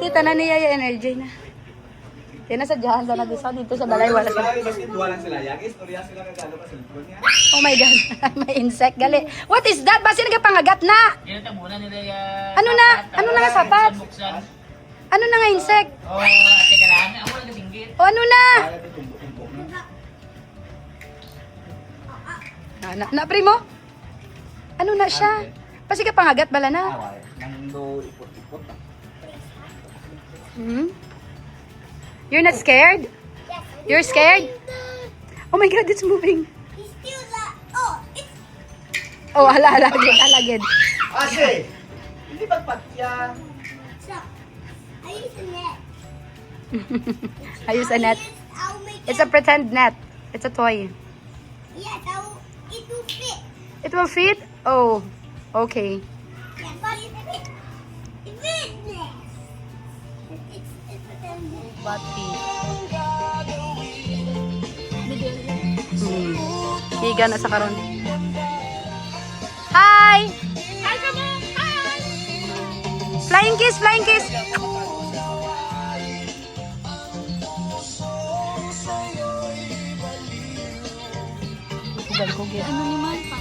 Kita na niya yung energy na. Tinasadyahan sa dito sa balay. Wala sa... Oh my God. May insect. Gali. What is that? Basi nagapangagat na. Ano na? Ano na nga sapat? Ano na nga insect? O ano na? Na primo? Ano na siya? Basi kapangagat bala na. You're not scared? You're scared? Oh my God, it's moving. Oh, alagid. Ase! Hindi pagpatya. I use a net. It's a pretend net. It's a toy. Yes, it will fit. It will fit? Oh, okay. Yeah, but it fit. It fitness. It's pretend. Bati. Higa na sa karon. Hi! Hi, come on. Hi. Flying kiss, flying kiss. Ano ni Manpa?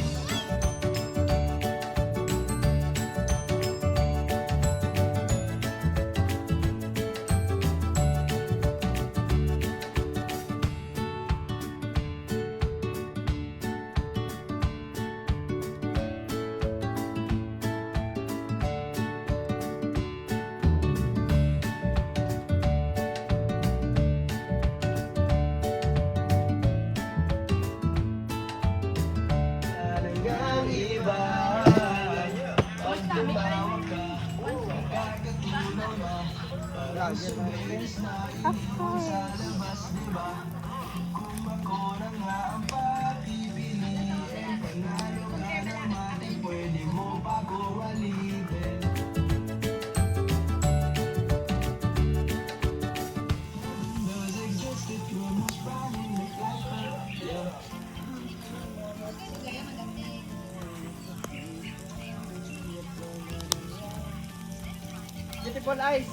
Beautiful eyes.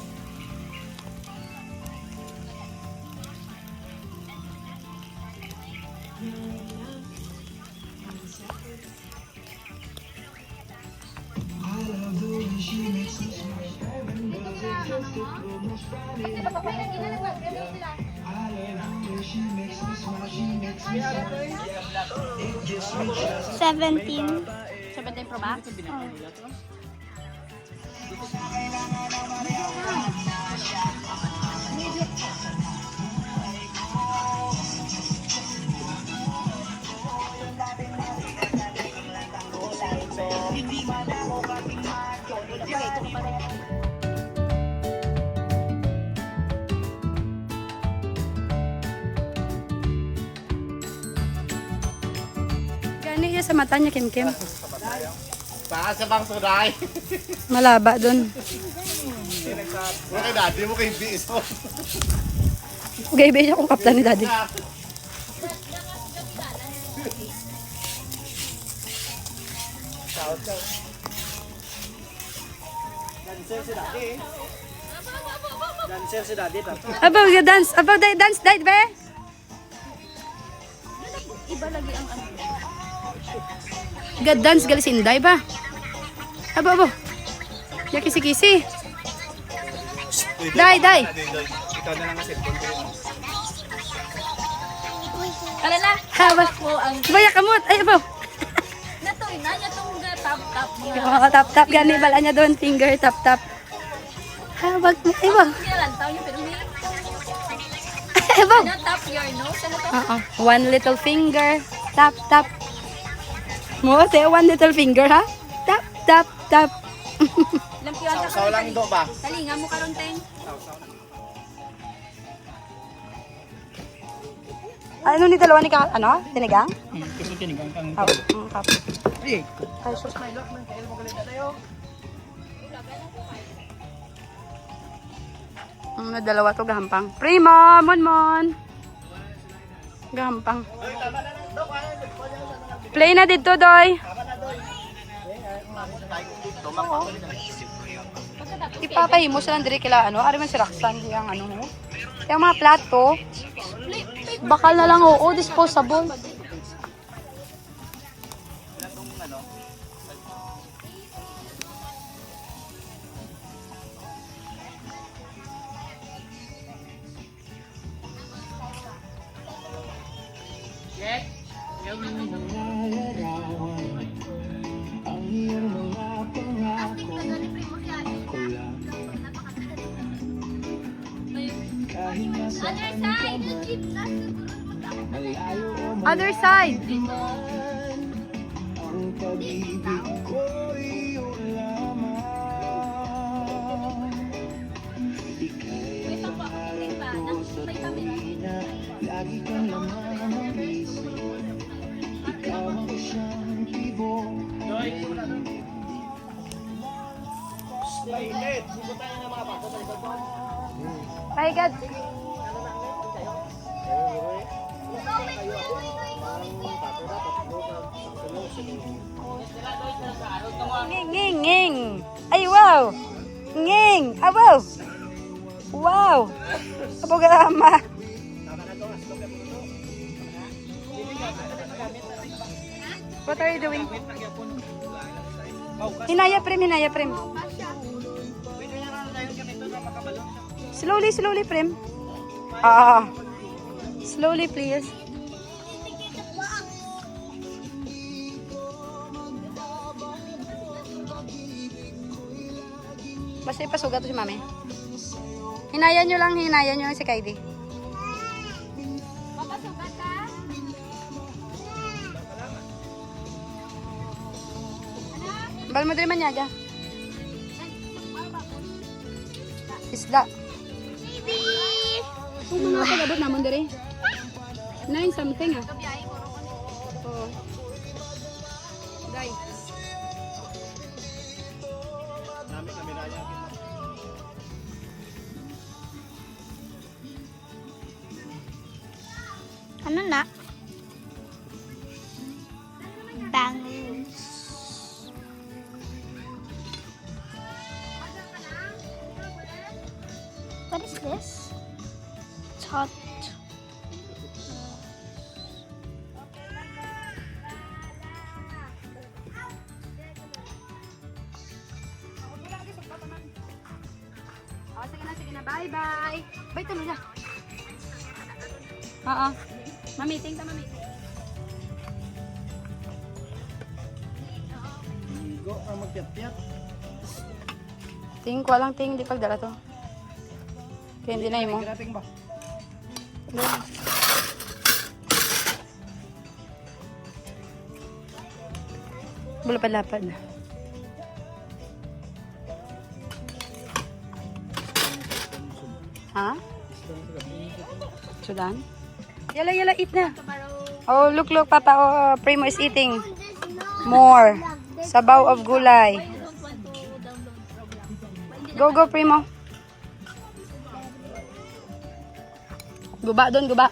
$17. 17 Pro Max? Gani niya sa mata niya, Kim Kim. Saan sa bang suray? Malaba dun. Wala kay daddy mo kay BS mo. Gaybe siya kung kapta ni Daddy. Dancer si daddy. Dancer si daddy. Abaw, dance. Abaw, dance, date, be? Iba lagi ang ano. Dance, gali sinday ba? Abaw, abaw. Ya kisi-kisi. Day. Ikaw na lang kasi. Kala na, Hawak ko ang Baya kamot. Ay, abaw. natoy na niya itong tap-tap niya. Oo, tap-tap. Gani, bala niya doon. Finger, tap-tap. Hawak mo. Ay, abaw. Kinalantaw niya, pero may Ay, abaw. na-tap your nose. Ano to? Oo. One little finger. Tap, tap. Mo, say one little finger, ha? Tap, tap, tap. Lampiyon ka Sausaw lang do ba? Talinga mo karon teng. Ano ni dalawa ni ka, ano? Tinigang? Kasi tinigang kang Oh, kap. Eh, Ay, sus. may lock man kayo mo kalita tayo. Na dalawa to gahampang. Primo, mon. Gahampang. Play na dito, doy. Ipapahimo sila diri kila ano, ari man si Roxanne di ang ano. Yung mga plato, bakal na lang oo, disposable. Other side. Bye, God. Nging, nging, nging. Ay, wow. Nging. Ah, wow. Wow. Programa. What are you doing? Hinaya, Prem. Hinaya, Prem. Slowly, slowly, Prem. Slowly, please. Basta ipasugat to si Mami. Hinayan nyo lang si Kylie. Papasugat ka? Bal mo din man yaga. Isda. Kung mga kalabot naman diri. 9 something ah. Oo. Guys. Ano na? Bangus. What is this? It's hot. Sige na. Bye-bye. Bye, tuloy na. Oo. Mamiting ka, mamiting. Go ang magpiat-piat. Ting ko lang, ting. Di pagdala to. Kaya hindi na mo. Grating ba? Bulapad-lapad. Ha? Sudan? Yala, eat na. Oh, look, Papa. Oh, Primo is eating more. Sabaw of gulay. Go, Primo. Guba doon, guba.